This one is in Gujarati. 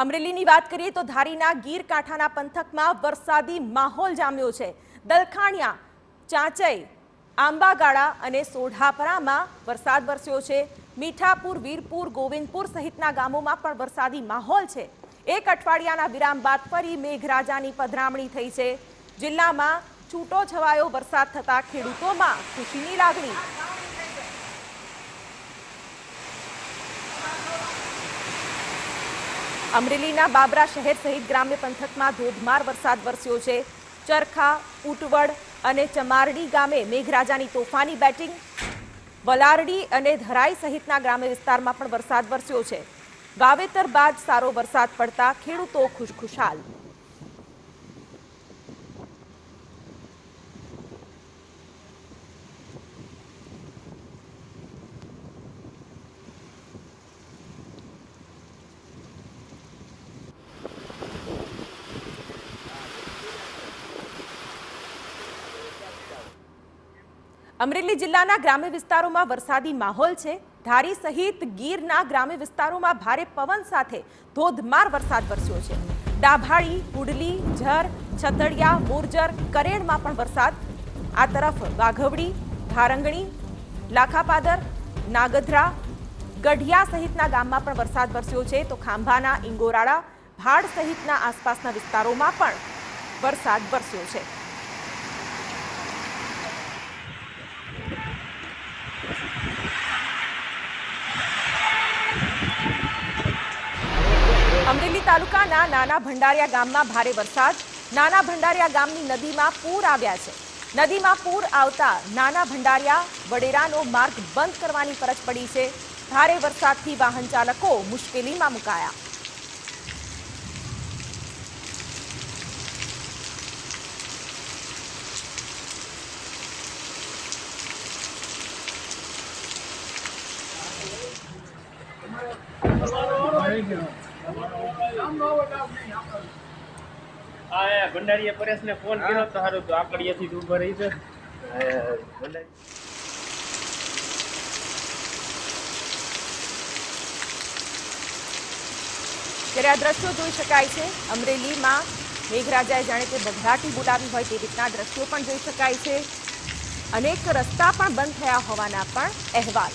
અમરેલીની વાત કરીએ તો ધારીના ગીર કાંઠાના પંથકમાં વરસાદી માહોલ જામ્યો છે। દલખાણિયા, ચાંચઈ, આંબાગાળા અને સોઢાપરામાં વરસાદ વરસ્યો છે। મીઠાપુર, વીરપુર, ગોવિંદપુર સહિતના ગામોમાં પણ વરસાદી માહોલ છે। એક અઠવાડિયાના વિરામ બાદ ફરી મેઘરાજાની પધરામણી થઈ છે। જિલ્લામાં છૂટો છવાયો વરસાદ થતા ખેડૂતોમાં ખુશીની લાગણી। અમરેલીના બાબરા શહેર સહિત ગ્રામ્ય પંથકમાં ધોધમાર વરસાદ વરસ્યો છે। ચરખા, ઉટવડ અને ચમારડી ગામે મેઘરાજાની તોફાની બેટિંગ। વલારડી અને ધરાઈ સહિતના ગ્રામ્ય વિસ્તારમાં પણ વરસાદ વરસ્યો છે। વાવેતર બાદ સારો વરસાદ પડતા ખેડૂતો ખુશખુશાલ। અમરેલી જિલ્લાના ગ્રામ્ય વિસ્તારોમાં વરસાદી માહોલ છે। ધારી સહિત ગીરના ગ્રામ્ય વિસ્તારોમાં ભારે પવન સાથે ધોધમાર વરસાદ વરસ્યો છે। ડાભાળી, હુડલી, ઝર, છતડિયા, બોરજર, કરેણમાં પણ વરસાદ। આ તરફ વાઘવડી, ધારંગણી, લાખાપાદર, નાગધરા, ગઢિયા સહિતના ગામમાં પણ વરસાદ વરસ્યો છે। તો ખાંભાના ઇંગોરાળા, ભાડ સહિતના આસપાસના વિસ્તારોમાં પણ વરસાદ વરસ્યો છે। અમરેલી તાલુકાના નાના ભંડારિયા ગામમાં ભારે વરસાદ। નાના ભંડારિયા ગામની નદીમાં પૂર આવ્યા છે। નદીમાં પૂર આવતા નાના ભંડારિયા વડેરાનો માર્ગ બંધ કરવાની ફરજ પડી છે। ભારે વરસાદથી વાહન ચાલકો મુશ્કેલીમાં મુકાયા। ભંડારીએ પરેશને ફોન કર્યો તો સારું તો આકડીએથી ઉભા રહી છે। ત્યારે આ દ્રશ્યો જોઈ શકાય છે। અમરેલીમાં મેઘરાજાએ જાણે કે બઘડાટી બોલાવી હોય તે રીતના દ્રશ્યો પણ જોઈ શકાય છે। અનેક રસ્તા પણ બંધ થયા હોવાના પણ અહેવાલ।